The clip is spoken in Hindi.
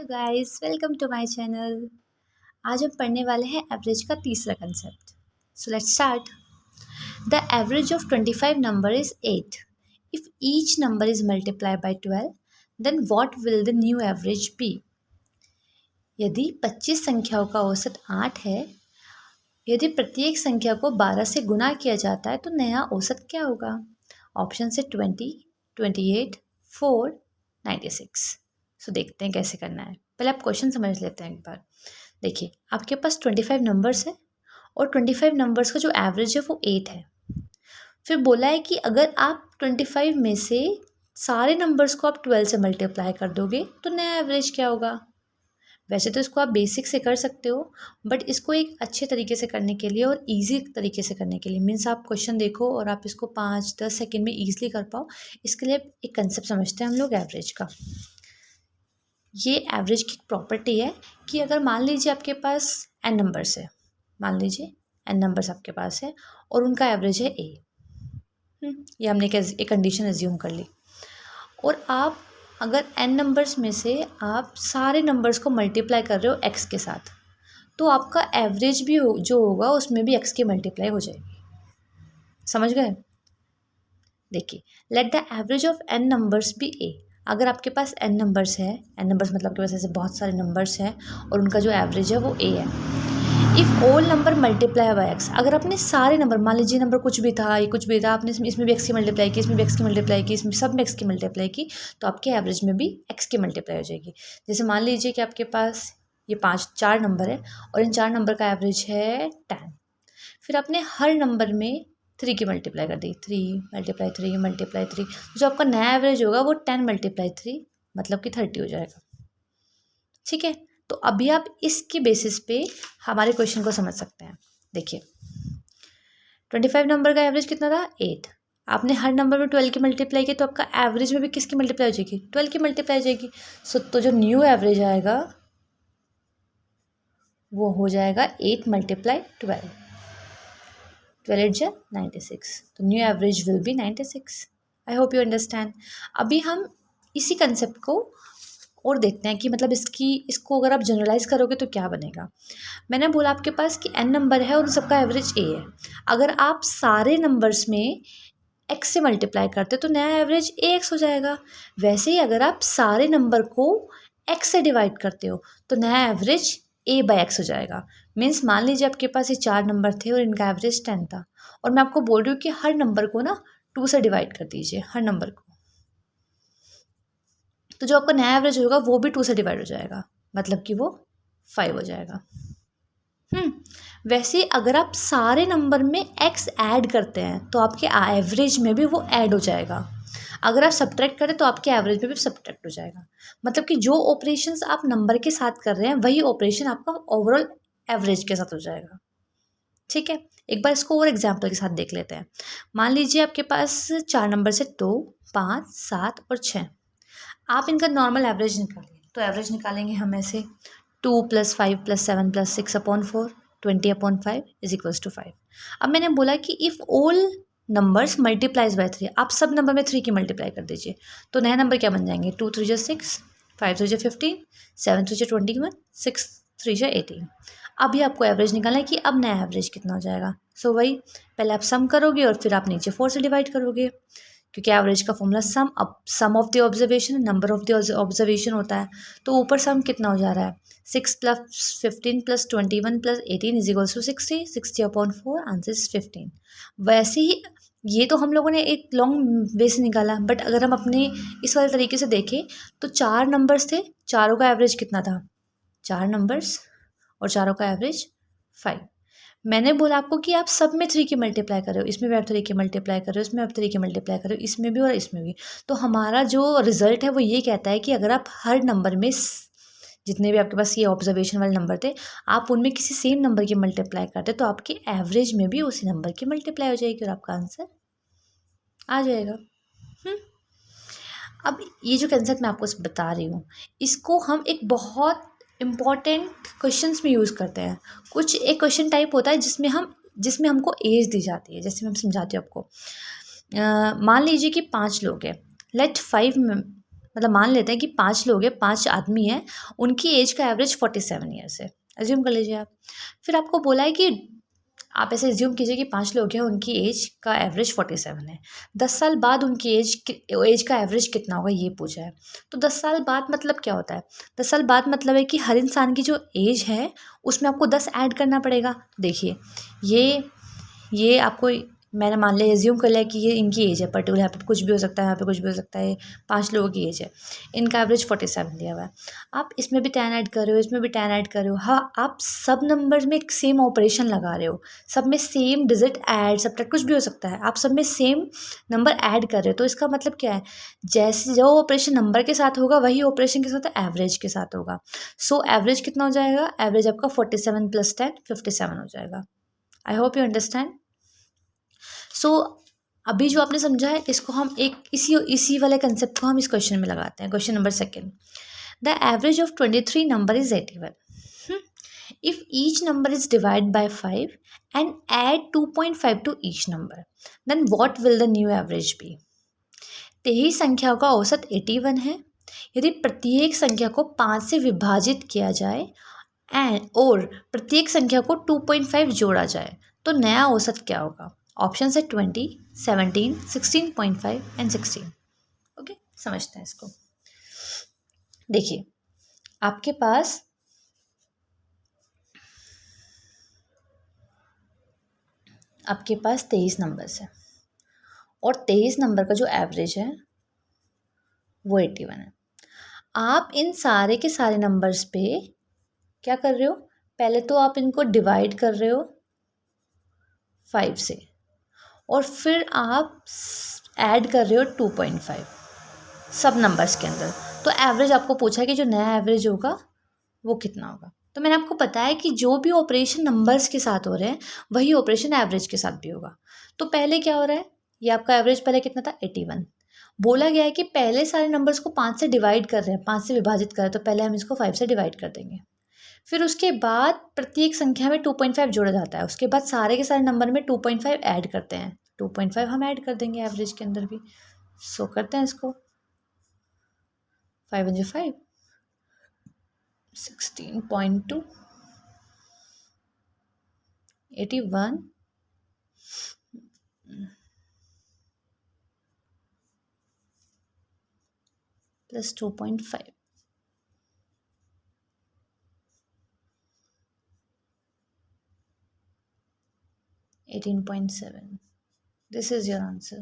Hello guys, welcome to my channel. आज हम पढ़ने वाले हैं एवरेज का तीसरा concept. So let's start. The average of 25 number is 8। If each number is multiply by 12 then what will the new average be. यदि 25 संख्याओं का औसत 8 है, यदि प्रत्येक संख्या को 12 से गुना किया जाता है तो नया औसत क्या होगा? ऑप्शन है 20, 28, 4, 96। सो देखते हैं कैसे करना है। पहले आप क्वेश्चन समझ लेते हैं एक बार। देखिए, आपके पास 25 नंबर्स है और 25 नंबर्स का जो एवरेज है वो 8 है। फिर बोला है कि अगर आप 25 में से सारे नंबर्स को आप 12 से मल्टीप्लाई कर दोगे तो नया एवरेज क्या होगा? वैसे तो इसको आप बेसिक से कर सकते हो, बट इसको एक अच्छे तरीके से करने के लिए और इजी तरीके से करने के लिए, मीन्स आप क्वेश्चन देखो और आप इसको 5-10 सेकेंड में ईजिली कर पाओ, इसके लिए एक कंसेप्ट समझते हैं हम लोग एवरेज का। ये एवरेज की प्रॉपर्टी है कि अगर मान लीजिए आपके पास n नंबर्स है, मान लीजिए n नंबर्स आपके पास है और उनका एवरेज है a। ये हमने एक कंडीशन एज्यूम कर ली। और आप अगर n नंबर्स में से आप सारे नंबर्स को मल्टीप्लाई कर रहे हो x के साथ, तो आपका एवरेज भी जो होगा उसमें भी x की मल्टीप्लाई हो जाएगी। समझ गए? देखिए, let the average of n numbers be a। अगर आपके पास n नंबर्स है, n नंबर्स मतलब आपके पास ऐसे बहुत सारे नंबर्स हैं और उनका जो एवरेज है वो a है। If all number multiply by x, अगर आपने सारे नंबर, मान लीजिए नंबर कुछ भी था, ये कुछ भी था, आपने इसमें भी x की मल्टीप्लाई की, इसमें भी x की मल्टीप्लाई की, इसमें सब में x की मल्टीप्लाई की, तो आपके एवरेज में भी x की मल्टीप्लाई हो जाएगी। जैसे मान लीजिए कि आपके पास ये 4 नंबर है और इन 4 नंबर का एवरेज है 10। फिर आपने हर नंबर में 3 की मल्टीप्लाई कर दी, 3 मल्टीप्लाई 3 मल्टीप्लाई 3, जो आपका नया एवरेज होगा वो 10 मल्टीप्लाई 3 मतलब कि 30 हो जाएगा। ठीक है, तो अभी आप इसके बेसिस पे हमारे क्वेश्चन को समझ सकते हैं। देखिए, 25 नंबर का एवरेज कितना था? 8। आपने हर नंबर में 12 की मल्टीप्लाई की, तो आपका एवरेज में भी किसकी मल्टीप्लाई हो जाएगी? 12 की मल्टीप्लाई हो जाएगी। तो जो न्यू एवरेज आएगा वो हो जाएगा 8 मल्टीप्लाई 12, 12 8 96। तो new average will be 96। I hope you understand. अभी हम इसी कंसेप्ट को और देखते हैं कि मतलब इसको अगर आप जनरलाइज करोगे तो क्या बनेगा। मैंने बोला आपके पास कि n नंबर है और सबका एवरेज a है। अगर आप सारे नंबर्स में x से मल्टीप्लाई करते तो नया एवरेज ax हो जाएगा। वैसे ही अगर आप सारे नंबर को x से डिवाइड करते हो तो नया एवरेज a बाई x हो जाएगा। मीन्स मान लीजिए आपके पास ये 4 नंबर थे और इनका एवरेज 10 था, और मैं आपको बोल रही हूँ कि हर नंबर को ना 2 से डिवाइड कर दीजिए, हर नंबर को, तो जो आपका नया एवरेज होगा वो भी 2 से डिवाइड हो जाएगा, मतलब कि वो 5 हो जाएगा। वैसे अगर आप सारे नंबर में x ऐड करते हैं तो आपके एवरेज में भी वो ऐड हो जाएगा। अगर आप सब्ट्रैक्ट करें तो आपके एवरेज में भी सब्ट्रैक्ट हो जाएगा। मतलब कि जो ऑपरेशंस आप नंबर के साथ कर रहे हैं वही ऑपरेशन आपका ओवरऑल एवरेज के साथ हो जाएगा। ठीक है, एक बार इसको और एग्जाम्पल के साथ देख लेते हैं। मान लीजिए आपके पास 4 नंबर से 2, 5, 7 और 6। आप इनका नॉर्मल एवरेज निकालिए, तो एवरेज निकालेंगे हम ऐसे 2 + 5 + 7 + 6/4, 20/5 इज इक्वल्स टू 5। अब मैंने बोला कि if all numbers multiplies by 3, आप सब नंबर में 3 की मल्टीप्लाई कर दीजिए, तो नया नंबर क्या बन जाएंगे? 2 3 6, 5 3 15, 7 3 21, 6 3 18। अभी आपको एवरेज निकालना है कि अब नया एवरेज कितना हो जाएगा। सो वही, पहले आप सम करोगे और फिर आप नीचे 4 से डिवाइड करोगे, क्योंकि एवरेज का formula some of the observation, number of the observation होता है। तो ऊपर सम कितना हो जा रहा है? 6 + 15 + 21 + 18 is equals to 60, 60/4 answer is 15। वैसे ही ये तो हम लोगों ने एक लॉन्ग वे से निकाला, बट अगर हम अपने इस वाले तरीके से देखें तो 4 नंबर्स थे, चारों का एवरेज कितना था? 4 नंबर्स और चारों का एवरेज 5। मैंने बोला आपको कि आप सब में 3 की मल्टीप्लाई कर रहे हो, इसमें भी आप 3 की मल्टीप्लाई कर रहे हो, इसमें आप 3 की मल्टीप्लाई कर रहे हो, इसमें भी और इसमें भी। तो हमारा जो रिजल्ट है वो ये कहता है कि अगर आप हर नंबर में जितने भी आपके पास ये ऑब्जर्वेशन वाले नंबर थे, आप उनमें किसी सेम नंबर की मल्टीप्लाई करते तो आपके एवरेज में भी उसी नंबर की मल्टीप्लाई हो जाएगी और आपका आंसर आ जाएगा। अब ये जो कंसेप्ट मैं आपको बता रही हूँ, इसको हम एक बहुत इम्पॉर्टेंट क्वेश्चंस में यूज़ करते हैं। कुछ एक क्वेश्चन टाइप होता है जिसमें हमको एज दी जाती है। जैसे मैं समझाती हूँ आपको। मान लीजिए कि 5 लोग हैं। लेट 5 मतलब मान लेते हैं कि 5 लोग हैं, 5 आदमी हैं, उनकी एज का एवरेज 47 ईयर्स है, एज्यूम कर लीजिए आप। फिर आपको बोला है कि आप ऐसे एज्यूम कीजिए कि 5 लोग हैं, उनकी एज का एवरेज 47 है। 10 साल बाद उनकी एज का एवरेज कितना होगा ये पूछा है। तो 10 साल बाद मतलब क्या होता है? 10 साल बाद मतलब है कि हर इंसान की जो एज है उसमें आपको 10 ऐड करना पड़ेगा। देखिए ये आपको मैंने मान लिया एज्यूम कर लिया कि ये इनकी एज है पर्टिकुलर, यहाँ पे कुछ भी हो सकता है, यहाँ पे कुछ भी हो सकता है, 5 लोगों की एज है, इनका एवरेज 47 दिया हुआ है। आप इसमें भी 10 ऐड कर रहे हो, इसमें भी 10 ऐड कर रहे हो, हाँ आप सब नंबर्स में एक सेम ऑपरेशन लगा रहे हो, सब में सेम डिजिट ऐड सब्ट्रैक्ट कुछ भी हो सकता है, आप सब में सेम नंबर ऐड कर रहे हो। तो इसका मतलब क्या है? जैसे जो ऑपरेशन नंबर के साथ होगा वही ऑपरेशन के साथ एवरेज के साथ होगा। सो एवरेज कितना हो जाएगा? एवरेज आपका 47 + 10 57 हो जाएगा। I hope you understand. So अभी जो आपने समझा है इसको हम एक इसी वाले कंसेप्ट को हम इस क्वेश्चन में लगाते हैं। Question number second, the average of 23 number is 81 if each number is divided by 5 and add 2.5 to each number, then what will the new average be? 23 संख्याओं का औसत 81 है। यदि प्रत्येक संख्या को 5 से विभाजित किया जाए और प्रत्येक संख्या को 2.5 जोड़ा जाए तो नया औसत क्या होगा? ऑप्शन है 20, 17, 16.5 एंड 16। ओके, समझते हैं इसको। देखिए आपके पास आपके पास 23 नंबर्स है और 23 नंबर का जो एवरेज है वो 81 है। आप इन सारे के सारे नंबर्स पे क्या कर रहे हो? पहले तो आप इनको डिवाइड कर रहे हो 5 से और फिर आप ऐड कर रहे हो 2.5 सब नंबर्स के अंदर। तो एवरेज आपको पूछा है कि जो नया एवरेज होगा वो कितना होगा। तो मैंने आपको बताया कि जो भी ऑपरेशन नंबर्स के साथ हो रहे हैं वही ऑपरेशन एवरेज के साथ भी होगा। तो पहले क्या हो रहा है? ये आपका एवरेज पहले कितना था? 81। बोला गया है कि पहले सारे नंबर्स को 5 से डिवाइड कर रहे हैं, 5 से विभाजित कर रहे हैं, तो पहले हम इसको 5 से डिवाइड कर देंगे। फिर उसके बाद प्रत्येक संख्या में 2.5 जोड़ा जाता है। उसके बाद सारे के सारे नंबर में 2.5 ऐड करते हैं। 2.5 हम ऐड कर देंगे एवरेज के अंदर भी। सो करते हैं इसको, 5 × 5 16.2 81 + 2.5 18.7। This is your answer.